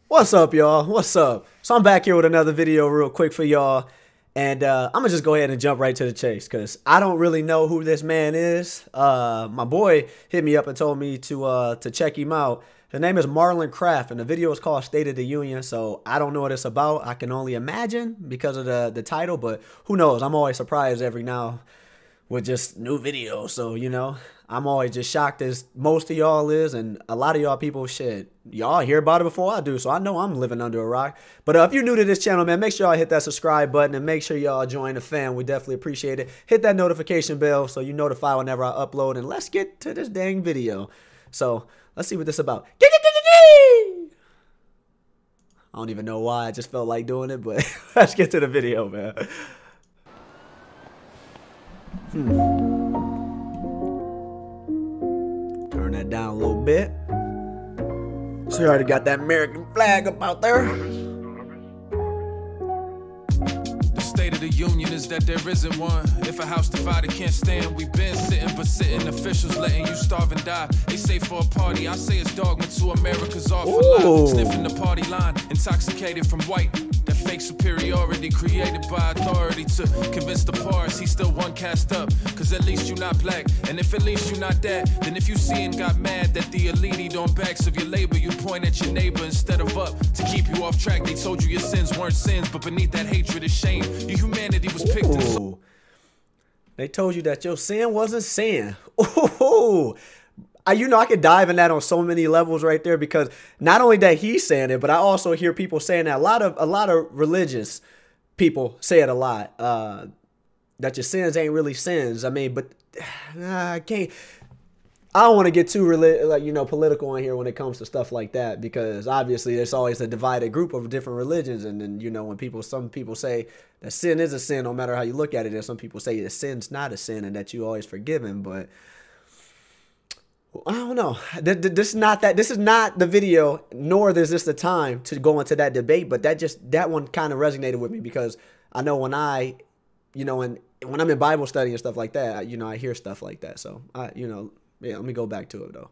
What's up, y'all? What's up? So I'm back here with another video real quick for y'all. And I'm going to just go ahead and jump right to the chase because I don't really know who this man is. My boy hit me up and told me to check him out. His name is Marlon Craft, and the video is called State of the Union. So I don't know what it's about. I can only imagine because of the title, but who knows? I'm always surprised every now with just new videos. So, you know, I'm always just shocked as most of y'all is, and a lot of y'all people, shit, y'all hear about it before I do, so I know I'm living under a rock. But if you're new to this channel, man, make sure y'all hit that subscribe button and make sure y'all join the fam. We definitely appreciate it. Hit that notification bell so you notify whenever I upload, and let's get to this dang video. So let's see what this is about. I don't even know why. I just felt like doing it, but let's get to the video, man. Turn that down a little bit. So you already got that American flag up out there. The state of the union is that there isn't one. If a house divided can't stand, we've been sitting, but sitting officials letting you starve and die. They say for a party, I say it's dogma to America's awful life. Sniffing the party line, intoxicated from white. That fake superiority created by authority to convince the parts he's still one cast up. Cause at least you're not black, and if at least you're not that, then if you see and got mad that the elite on backs of your labor, you point at your neighbor instead of up to keep you off track. They told you your sins weren't sins, but beneath that hatred is shame. Your humanity was picked in. They told you that your sin wasn't sin. Ooh. You know, I could dive in that on so many levels right there, because not only that he's saying it, but I also hear people saying that a lot of religious people say it a lot, that your sins ain't really sins. I mean, but I don't want to get too political in here when it comes to stuff like that, because obviously there's always a divided group of different religions, and then, you know, when some people say that sin is a sin no matter how you look at it, and some people say that sin's not a sin and that you always forgiven, but I don't know. This is not the video, nor is this the time to go into that debate. But that one kind of resonated with me, because I know when when I'm in Bible study and stuff like that, I hear stuff like that. So yeah, let me go back to it though.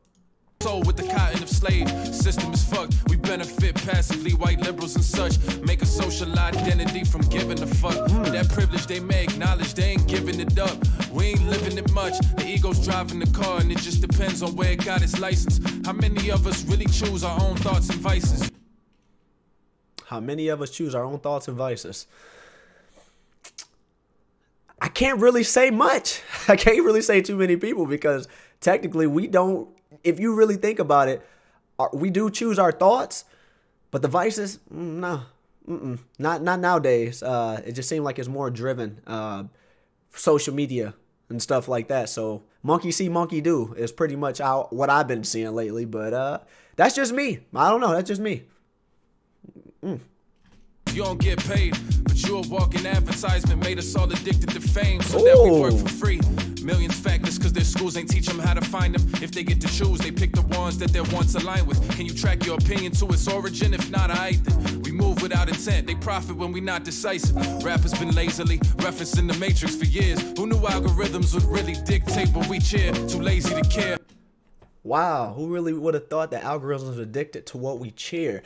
So with the cotton of slave system is fucked. We benefit passively, white liberals and such. Make a social identity from giving a fuck. That privilege they may acknowledge, they ain't giving it up. We ain't living it much. The ego's driving the car, and it just depends on where it got its license. How many of us really choose our own thoughts and vices? How many of us choose our own thoughts and vices? I can't really say much. I can't really say too many people, because technically we don't. If you really think about it, we do choose our thoughts, but the vices, no, not nowadays. It just seems like it's more driven, social media and stuff like that. So monkey see, monkey do is pretty much what I've been seeing lately. But that's just me. I don't know. That's just me. You don't get paid, but you're a walking advertisement. Made us all addicted to fame, so that we work for free. Millions factless because their schools ain't teach them how to find them. If they get to choose, they pick the ones that they're once aligned with. Can you track your opinion to its origin? If not, I then we move without intent. They profit when we not decisive. Rappers been lazily referencing the Matrix for years. Who knew algorithms would really dictate what we cheer? Too lazy to care. Wow, who really would have thought that algorithms were addicted to what we cheer?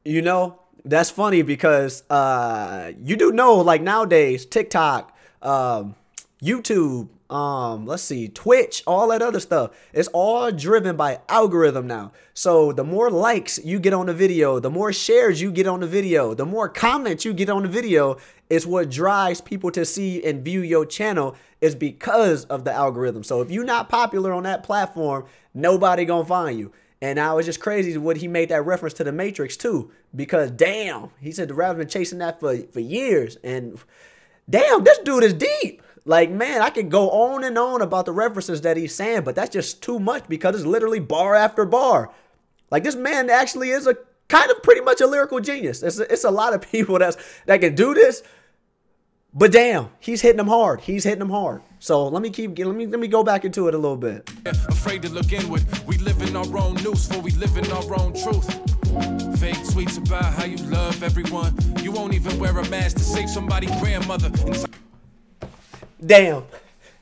You know, that's funny, because you do know, like, nowadays TikTok, YouTube, let's see, Twitch, all that other stuff, it's all driven by algorithm now. So the more likes you get on the video, the more shares you get on the video, the more comments you get on the video, is what drives people to see and view your channel, is because of the algorithm. So if you're not popular on that platform, nobody gonna find you. And now it's just crazy what he made that reference to the Matrix too, because damn, he said the rapper's been chasing that for years, and damn, this dude is deep. Like, man, I could go on and on about the references that he's saying, but that's just too much, because it's literally bar after bar. Like, this man actually is a kind of pretty much a lyrical genius. It's a lot of people that can do this, but damn, he's hitting them hard. He's hitting them hard. So let me go back into it a little bit. Afraid to look inward. We live in our own noose, for we live in our own truth. Fake tweets about how you love everyone. You won't even wear a mask to save somebody's grandmother. Damn.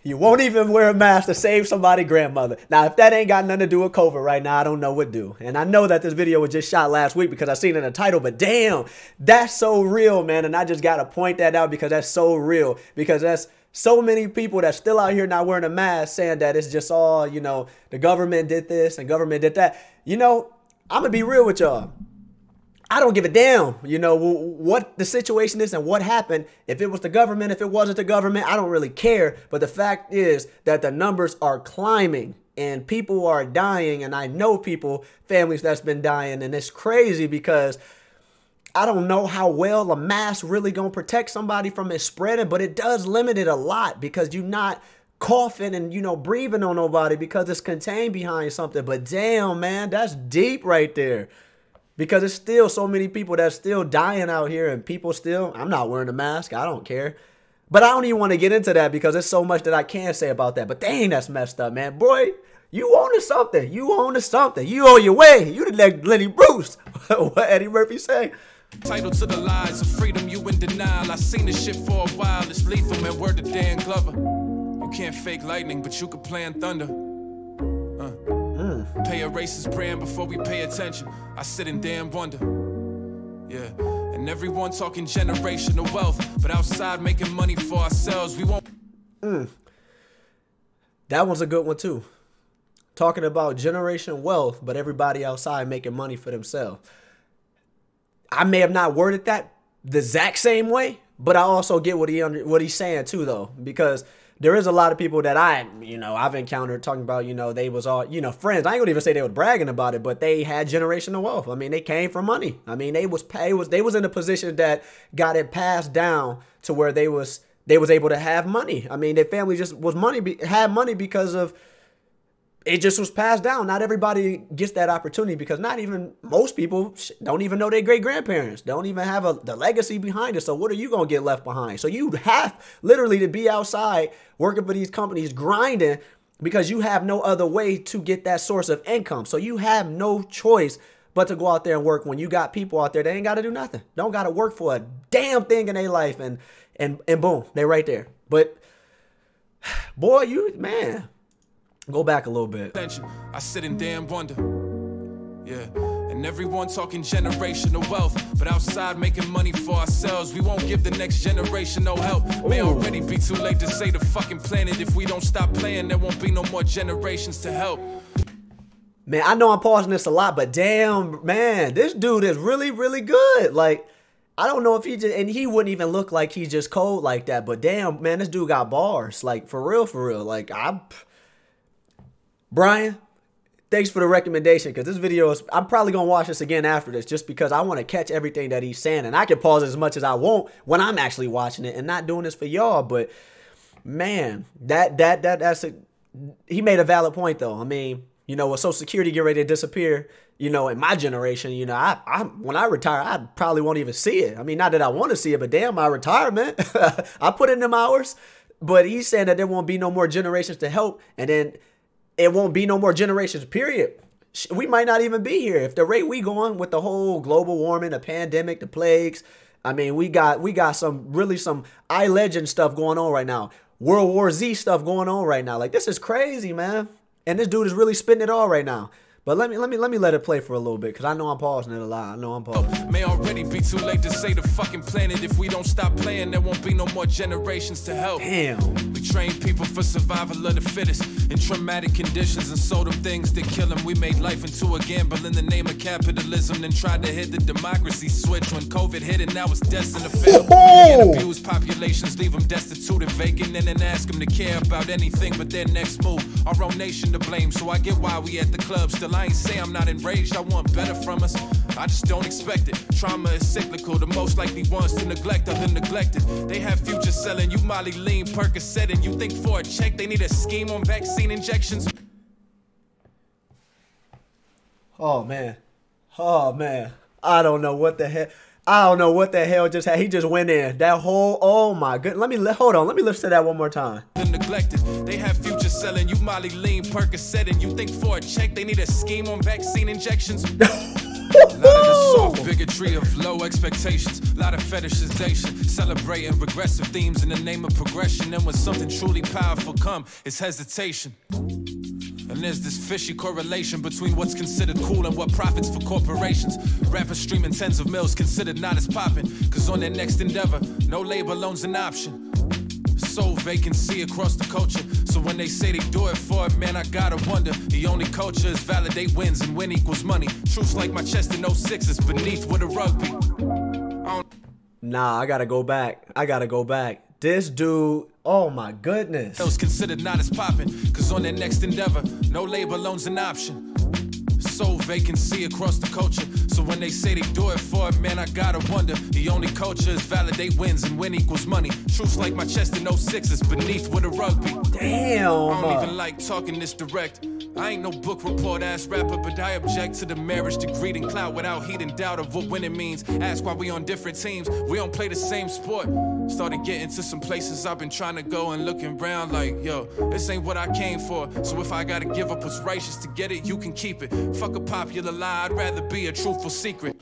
You won't even wear a mask to save somebody's grandmother. Now, if that ain't got nothing to do with COVID right now, I don't know what do. And I know that this video was just shot last week because I seen it in the title, but damn, that's so real, man. And I just got to point that out because that's so real. Because that's so many people that's still out here not wearing a mask saying that it's just all, you know, the government did this and government did that. You know, I'm going to be real with y'all. I don't give a damn, you know, what the situation is and what happened. If it was the government, if it wasn't the government, I don't really care. But the fact is that the numbers are climbing and people are dying. And I know people, families that's been dying. And it's crazy because I don't know how well a mask really going to protect somebody from it spreading. But it does limit it a lot because you're not coughing and, you know, breathing on nobody because it's contained behind something. But damn, man, that's deep right there. Because it's still so many people that's still dying out here and people still, I'm not wearing a mask. I don't care. But I don't even want to get into that because there's so much that I can say about that. But dang, that's messed up, man. Boy, you own to something. You own to something. You on your way. You the Lenny Bruce. What Eddie Murphy say? Title to the lies of freedom, you in denial. I seen this shit for a while. It's lethal, man. Word to Dan Glover. You can't fake lightning, but you can plan thunder. Pay a racist brand before we pay attention. I sit in damn wonder. Yeah, and everyone talking generational wealth, but outside making money for ourselves, we won't. That one's a good one too. Talking about generational wealth, but everybody outside making money for themselves. I may have not worded that the exact same way, but I also get what he's saying too, though, because there is a lot of people that I've encountered talking about, you know, they was all, you know, friends. I ain't gonna even say they were bragging about it, but they had generational wealth. I mean, they came from money. I mean, they was in a position that got it passed down to where they was able to have money. I mean, their family just had money because of it just was passed down. Not everybody gets that opportunity because not even most people don't even know their great-grandparents. Don't even have the legacy behind it. So what are you going to get left behind? So you have literally to be outside working for these companies, grinding because you have no other way to get that source of income. So you have no choice but to go out there and work when you got people out there that ain't got to do nothing. Don't got to work for a damn thing in their life. And boom, they right there. But boy, man. Go back a little bit. I sit in damn wonder. Yeah. And everyone talking generational wealth, but outside making money for ourselves, we won't give the next generation no help. May already be too late to save the fucking planet. If we don't stop playing, there won't be no more generations to help. Man, I know I'm pausing this a lot, but damn, man, this dude is really, really good. Like, I don't know if he wouldn't even look like he's just cold like that, but damn, man, this dude got bars. Like, for real, for real. Like, Brian, thanks for the recommendation because this video I'm probably going to watch this again after this just because I want to catch everything that he's saying. And I can pause as much as I want when I'm actually watching it and not doing this for y'all. But, man, he made a valid point, though. I mean, you know, with Social Security getting ready to disappear, you know, in my generation, you know, when I retire, I probably won't even see it. I mean, not that I want to see it, but damn, my retirement, I put in them hours. But he's saying that there won't be no more generations to help. And then it won't be no more generations, period. We might not even be here. If the rate we going with the whole global warming, the pandemic, the plagues, I mean, we got some Legend stuff going on right now. World War Z stuff going on right now. Like, this is crazy, man. And this dude is really spitting it all right now. But let me let it play for a little bit because I know I'm pausing it a lot. I know I'm pausing. May already be too late to save the fucking planet. If we don't stop playing, there won't be no more generations to help. Damn. We train people for survival of the fittest in traumatic conditions and sold them things that kill them. We made life into a gamble in the name of capitalism, then tried to hit the democracy switch when COVID hit and now it's destined to fail. And abused populations leave them destitute and vacant and then ask them to care about anything but their next move. Our own nation to blame, so I get why we at the club. Still, I ain't say I'm not enraged, I want better from us. I just don't expect it. Trauma is cyclical, the most likely ones to neglect are the neglected. They have futures selling you Molly, lean, Percocet, and you think for a check they need a scheme on vaccine injections? Oh, man. Oh, man. I don't know what the hell. I don't know what the hell just happened. He just went in. That whole, oh my goodness. Hold on. Let me listen to that one more time. Neglected. They have futures selling you Molly, lean, Percocet, and you think for a check they need a scheme on vaccine injections? A lot of the soft bigotry of low expectations, a lot of fetishization, celebrating regressive themes in the name of progression. And when something truly powerful comes, it's hesitation. And there's this fishy correlation between what's considered cool and what profits for corporations. Rappers streaming tens of mils considered not as poppin', cause on their next endeavor, no labor loan's an option. So vacancy across the culture. So when they say they do it for it, man, I gotta wonder. The only culture is validate wins and win equals money. Truths like my chest in 06 is beneath with a rugby. Nah, I gotta go back. This dude, oh my goodness. Those considered not as poppin', cause on their next endeavor, no labor loan's an option. So vacancy across the culture. So when they say they do it for it, man, I gotta wonder. The only culture is validate wins and win equals money. Truths like my chest in 06 is beneath with a rugby. Damn. I don't even like talking this direct. I ain't no book report ass rapper, but I object to the marriage degree and clout without heat and doubt of what winning means. Ask why we on different teams, we don't play the same sport. Started getting to some places I've been trying to go and looking around like, yo, this ain't what I came for. So if I gotta give up what's righteous to get it, you can keep it. Fuck a popular lie, I'd rather be a truthful secret.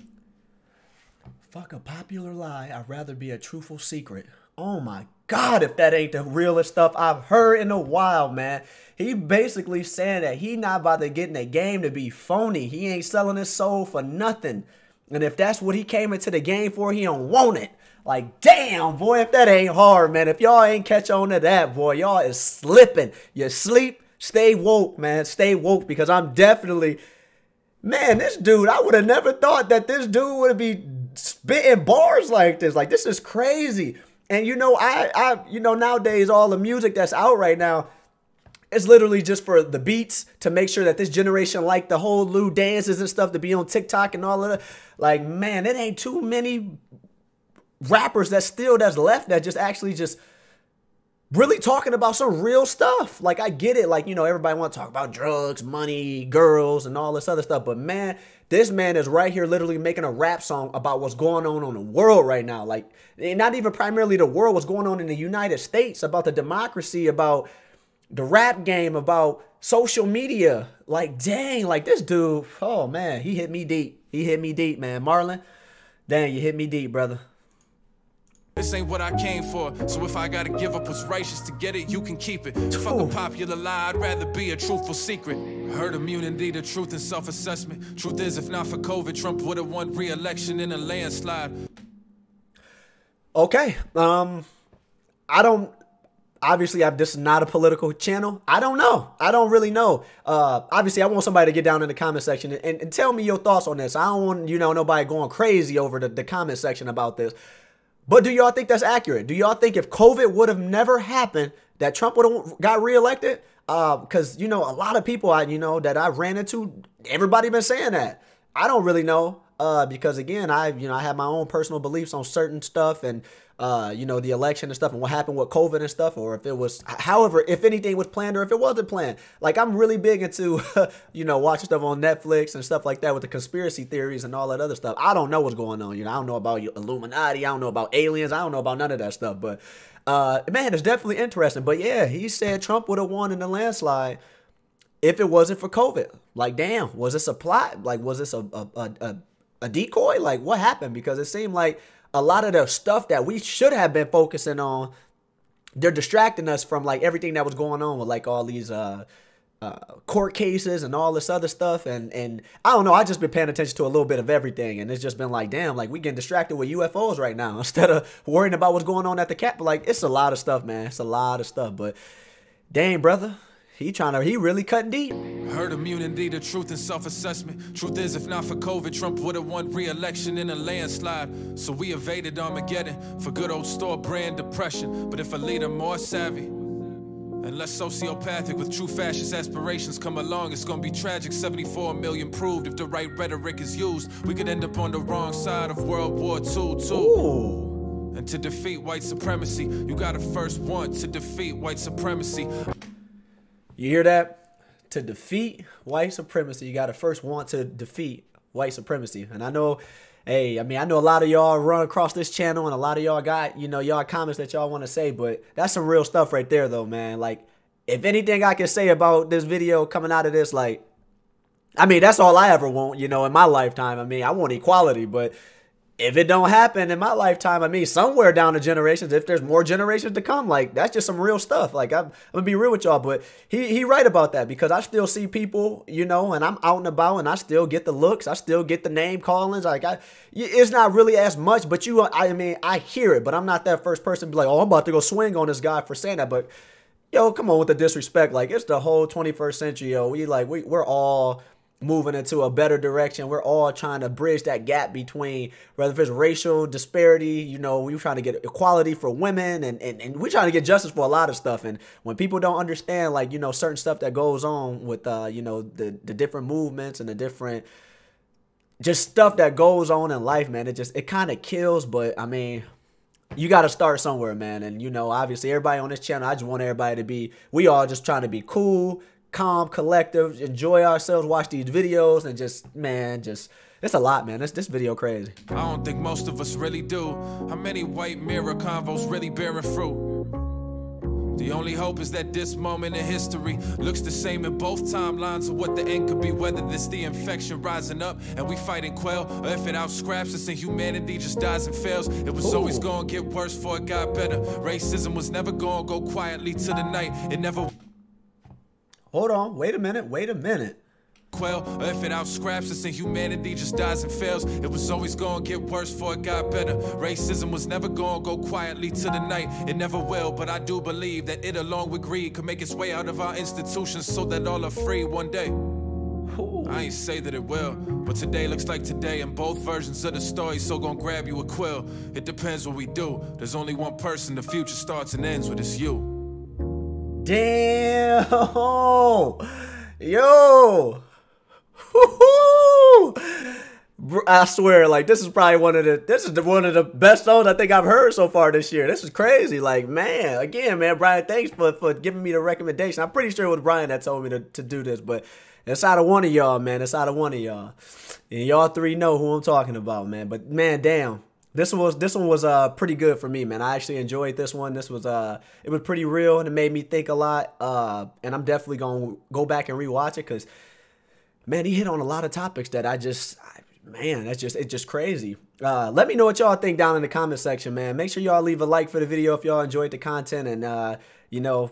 Fuck a popular lie, I'd rather be a truthful secret. Oh my God, if that ain't the realest stuff I've heard in a while, man. He basically saying that he not about to get in the game to be phony. He ain't selling his soul for nothing. And if that's what he came into the game for, he don't want it. Like, damn, boy, if that ain't hard, man. If y'all ain't catch on to that, boy, y'all is slipping. You sleep, stay woke, man. Stay woke, because I'm definitely... Man, this dude, I would have never thought that this dude would be spitting bars like this. Like, this is crazy. And, you know, you know, nowadays, all the music that's out right now, it's literally just for the beats to make sure that this generation like the whole Lou dances and stuff to be on TikTok and all of that. Like, man, it ain't too many rappers that's left that just actually just really talking about some real stuff. Like, I get it. Like, you know, everybody want to talk about drugs, money, girls, and all this other stuff. But, man, this man is right here literally making a rap song about what's going on in the world right now. Like, not even primarily the world, what's going on in the United States, about the democracy, about the rap game, about social media. Like, dang, like this dude, oh, man, he hit me deep. He hit me deep, man. Marlon, dang, you hit me deep, brother. This ain't what I came for, so if I gotta give up what's righteous to get it, you can keep it. Fuck a popular lie, I'd rather be a truthful secret. Herd immunity to truth and self-assessment. Truth is, if not for COVID, Trump would have won re-election in a landslide. Okay, obviously, this is not a political channel. I don't know. I don't really know. Obviously, I want somebody to get down in the comment section and tell me your thoughts on this. I don't want, you know, nobody going crazy over the comment section about this. But do y'all think that's accurate? Do y'all think if COVID would have never happened, that Trump would have got reelected? Because, you know, a lot of people that I ran into, everybody been saying that. I don't really know. Because again, I have my own personal beliefs on certain stuff and, you know, the election and stuff and what happened with COVID and stuff, or if it was, however, if anything was planned or if it wasn't planned. Like, I'm really big into, you know, watching stuff on Netflix and stuff like that with the conspiracy theories and all that other stuff. I don't know what's going on. You know, I don't know about Illuminati. I don't know about aliens. I don't know about none of that stuff. But, man, it's definitely interesting. But yeah, he said Trump would have won in the landslide if it wasn't for COVID. Like, damn, was this a plot? Like, was this a decoy? Like, what happened? Because it seemed like a lot of the stuff that we should have been focusing on, they're distracting us from like everything that was going on with like all these court cases and all this other stuff. And I don't know, I just been paying attention to a little bit of everything, and it's just been like, damn, like we getting distracted with UFOs right now instead of worrying about what's going on at the Capitol. Like, it's a lot of stuff, man. It's a lot of stuff. But dang, brother, he really cutting deep. Herd immunity to truth and self-assessment. Truth is, if not for COVID, Trump would have won re-election in a landslide. So we evaded Armageddon for good old store brand depression. But if a leader more savvy and less sociopathic with true fascist aspirations come along, it's gonna be tragic. 74 million proved. If the right rhetoric is used, we could end up on the wrong side of World War II too. Ooh. And to defeat white supremacy, you gotta first want to defeat white supremacy. You hear that? To defeat white supremacy, you got to first want to defeat white supremacy. And I know, hey, I mean, I know a lot of y'all run across this channel and a lot of y'all got, you know, y'all comments that y'all want to say, but that's some real stuff right there though, man. Like, if anything I can say about this video coming out of this, like, I mean, that's all I ever want, you know, in my lifetime. I mean, I want equality, but if it don't happen in my lifetime, I mean, somewhere down the generations, if there's more generations to come, like that's just some real stuff. Like I'm gonna be real with y'all, but he right about that because I still see people, you know, and I'm out and about, and I still get the looks, I still get the name callings. Like it's not really as much, but I mean, I hear it, but I'm not that first person to be like, oh, I'm about to go swing on this guy for saying that. But yo, come on with the disrespect. Like it's the whole 21st century, yo. We're all moving into a better direction. We're all trying to bridge that gap between whether if it's racial disparity, you know, we're trying to get equality for women and we're trying to get justice for a lot of stuff. And when people don't understand, like, you know, certain stuff that goes on with, you know, the different movements and the different just stuff that goes on in life, man, it kind of kills. But I mean, you got to start somewhere, man. And, you know, obviously everybody on this channel, I just want everybody to be, we all just trying to be cool, calm, collective, enjoy ourselves, watch these videos, and just, man, just, it's a lot, man. This video crazy. I don't think most of us really do. How many white mirror convos really bearing fruit? The only hope is that this moment in history looks the same in both timelines of what the end could be, whether this the infection rising up and we fight and quell, or if it outscraps us and humanity just dies and fails. It was always gonna get worse before it got better. Racism was never gonna go quietly to the night. It never... Hold on, wait a minute. Quell, or if it outscraps us and humanity just dies and fails. It was always gonna get worse before it got better. Racism was never gonna go quietly to the night. It never will, but I do believe that it along with greed could make its way out of our institutions so that all are free one day. I ain't say that it will, but today looks like today and both versions of the story, so gon' grab you a quill. It depends what we do. There's only one person the future starts and ends with, it's you. Damn, yo, I swear, like this is probably one of the best songs I think I've heard so far this year. This is crazy. Like, man, again, man, Brian, thanks for giving me the recommendation. I'm pretty sure it was Brian that told me to do this, but it's out of one of y'all, man. It's out of one of y'all, and y'all three know who I'm talking about, man. But man, damn. This one was pretty good for me, man. I actually enjoyed this one. It was pretty real and it made me think a lot. And I'm definitely gonna go back and rewatch it because, man, he hit on a lot of topics that it's just crazy. Let me know what y'all think down in the comment section, man. Make sure y'all leave a like for the video if y'all enjoyed the content, and you know,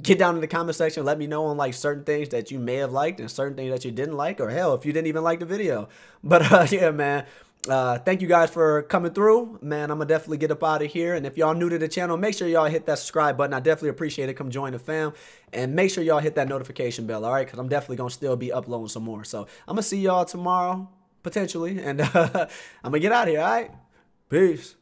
get down in the comment section. Let me know on like certain things that you may have liked and certain things that you didn't like, or hell, if you didn't even like the video. But yeah, man. Thank you guys for coming through, man. I'm gonna definitely get up out of here, and if y'all new to the channel, make sure y'all hit that subscribe button. I definitely appreciate it. Come join the fam, and make sure y'all hit that notification bell, all right, because I'm definitely gonna still be uploading some more. So I'm gonna see y'all tomorrow potentially, and I'm gonna get out of here. All right, peace.